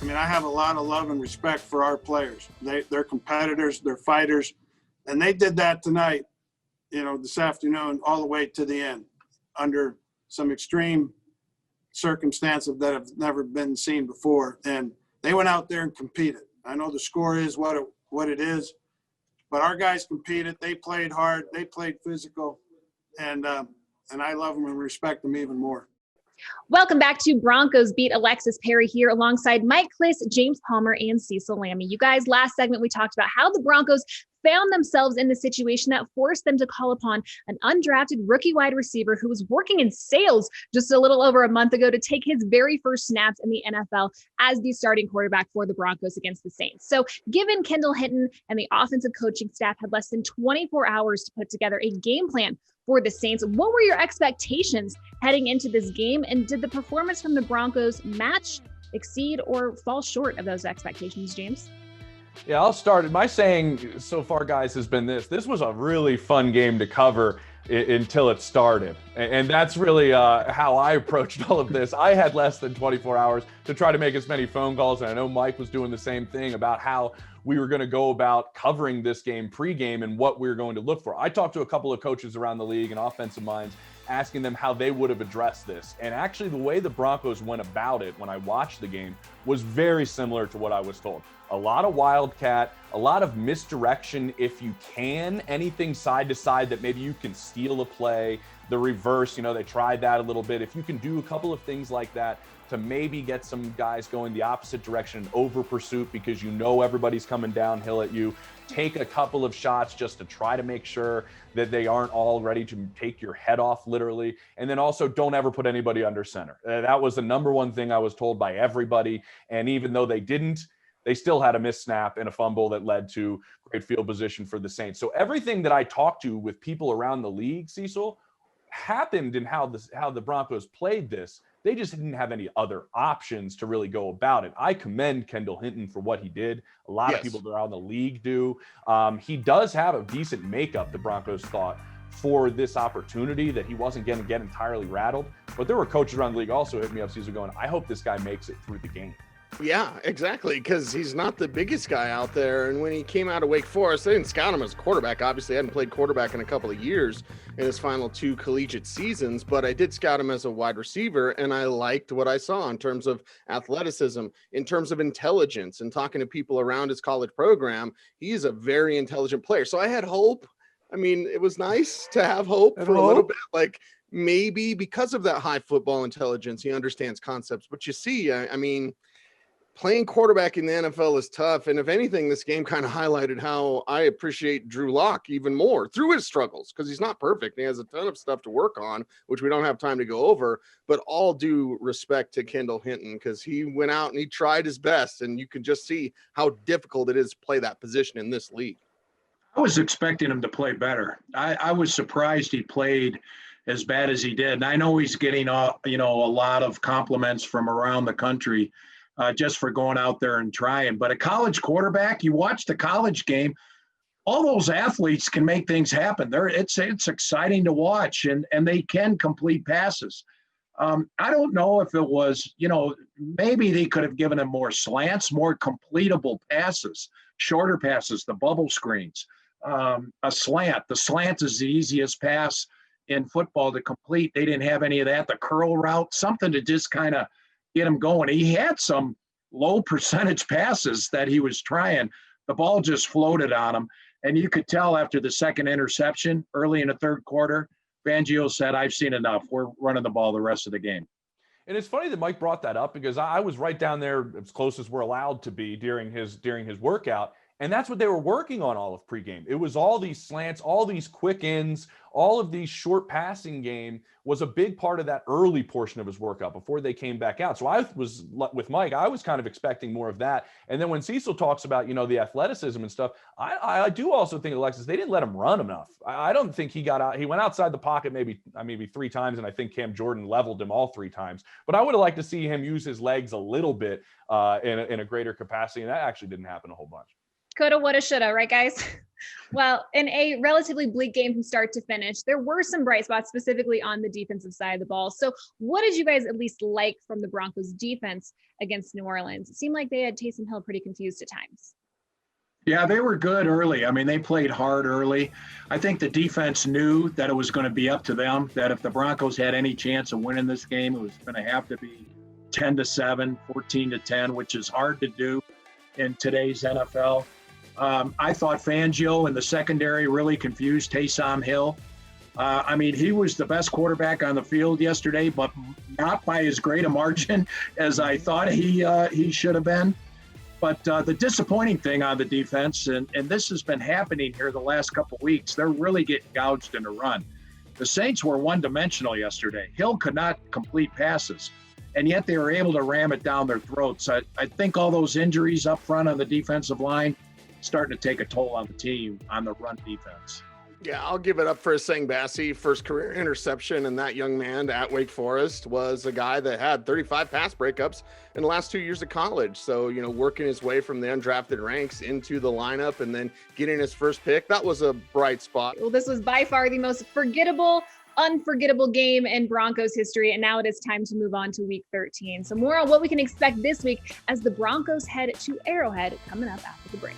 I mean, I have a lot of love and respect for our players. They're competitors, they're fighters, and they did that tonight, this afternoon, all the way to the end, under some extreme circumstances that have never been seen before. And they went out there and competed. I know the score is what it is, but our guys competed. They played hard. They played physical, and I love them and respect them even more. Welcome back to Broncos Beat. Alexis Perry here alongside Mike Klis, James Palmer, and Cecil Lammey. You guys, last segment we talked about how the Broncos found themselves in the situation that forced them to call upon an undrafted rookie wide receiver who was working in sales just a little over a month ago to take his very first snaps in the NFL as the starting quarterback for the Broncos against the Saints. So given Kendall Hinton and the offensive coaching staff had less than 24 hours to put together a game plan for the Saints, what were your expectations heading into this game? And did the performance from the Broncos match, exceed, or fall short of those expectations, James? Yeah, I'll start. My saying so far, guys, has been this was a really fun game to cover until it started. And that's really how I approached all of this. I had less than 24 hours to try to make as many phone calls. And I know Mike was doing the same thing about how we were going to go about covering this game pregame and what we were going to look for. I talked to a couple of coaches around the league and offensive minds, asking them how they would have addressed this. And actually the way the Broncos went about it when I watched the game was very similar to what I was told. A lot of wildcat, a lot of misdirection if you can, anything side to side that maybe you can steal a play, the reverse, they tried that a little bit. If you can do a couple of things like that to maybe get some guys going the opposite direction, over pursuit because everybody's coming downhill at you, take a couple of shots just to try to make sure that they aren't all ready to take your head off literally. And then also don't ever put anybody under center. That was the number one thing I was told by everybody. And even though they didn't, they still had a missed snap and a fumble that led to great field position for the Saints. So everything that I talked to with people around the league, Cecil, happened in how the Broncos played this. They just didn't have any other options to really go about it. I commend Kendall Hinton for what he did. A lot of people around the league do. He does have a decent makeup, the Broncos thought, for this opportunity that he wasn't going to get entirely rattled. But there were coaches around the league also hit me up, Cecil, going, I hope this guy makes it through the game. Yeah, exactly, because he's not the biggest guy out there. And when he came out of Wake Forest, they didn't scout him as a quarterback. Obviously, I hadn't played quarterback in a couple of years in his final 2 collegiate seasons, but I did scout him as a wide receiver, and I liked what I saw in terms of athleticism, in terms of intelligence, and talking to people around his college program. He's a very intelligent player. So I had hope. I mean, it was nice to have hope for a little bit, like maybe because of that high football intelligence, he understands concepts. But you see, I mean, playing quarterback in the NFL is tough. And if anything, this game kind of highlighted how I appreciate Drew Lock even more through his struggles, because he's not perfect. He has a ton of stuff to work on, which we don't have time to go over, but all due respect to Kendall Hinton, because he went out and he tried his best. And you can just see how difficult it is to play that position in this league. I was expecting him to play better. I was surprised he played as bad as he did. And I know he's getting a lot of compliments from around the country just for going out there and trying. But a college quarterback, you watch the college game, all those athletes can make things happen. It's exciting to watch, and they can complete passes. I don't know if it was, maybe they could have given him more slants, more completable passes, shorter passes, the bubble screens, a slant. The slant is the easiest pass in football to complete. They didn't have any of that. The curl route, something to just kind of get him going. He had some low percentage passes that he was trying. The ball just floated on him. And you could tell after the second interception early in the third quarter, Fangio said, I've seen enough. We're running the ball the rest of the game. And it's funny that Mike brought that up, because I was right down there as close as we're allowed to be during his workout. And that's what they were working on all of pregame. It was all these slants, all these quick ins, all of these short passing game was a big part of that early portion of his workout before they came back out. So I was with Mike, I was kind of expecting more of that. And then when Cecil talks about, the athleticism and stuff, I do also think, Alexis, they didn't let him run enough. I don't think he got out. He went outside the pocket maybe 3 times, and I think Cam Jordan leveled him all 3 times. But I would have liked to see him use his legs a little bit in a greater capacity, and that actually didn't happen a whole bunch. Coulda, woulda, shoulda, right, guys? Well, in a relatively bleak game from start to finish, there were some bright spots, specifically on the defensive side of the ball. So what did you guys at least like from the Broncos defense against New Orleans? It seemed like they had Taysom Hill pretty confused at times. Yeah, they were good early. I mean, they played hard early. I think the defense knew that it was going to be up to them, that if the Broncos had any chance of winning this game, it was going to have to be 10-7, 14-10, which is hard to do in today's NFL. I thought Fangio in the secondary really confused Taysom Hill. I mean, he was the best quarterback on the field yesterday, but not by as great a margin as I thought he should have been. But the disappointing thing on the defense, and this has been happening here the last couple of weeks, they're really getting gouged in the run. The Saints were one-dimensional yesterday. Hill could not complete passes, and yet they were able to ram it down their throats. I think all those injuries up front on the defensive line starting to take a toll on the team on the run defense. Yeah, I'll give it up for Sang Bassi. First career interception, and that young man at Wake Forest was a guy that had 35 pass breakups in the last 2 years of college. So, working his way from the undrafted ranks into the lineup and then getting his first pick, that was a bright spot. Well, this was by far the most unforgettable game in Broncos history. And now it is time to move on to week 13. So more on what we can expect this week as the Broncos head to Arrowhead coming up after the break.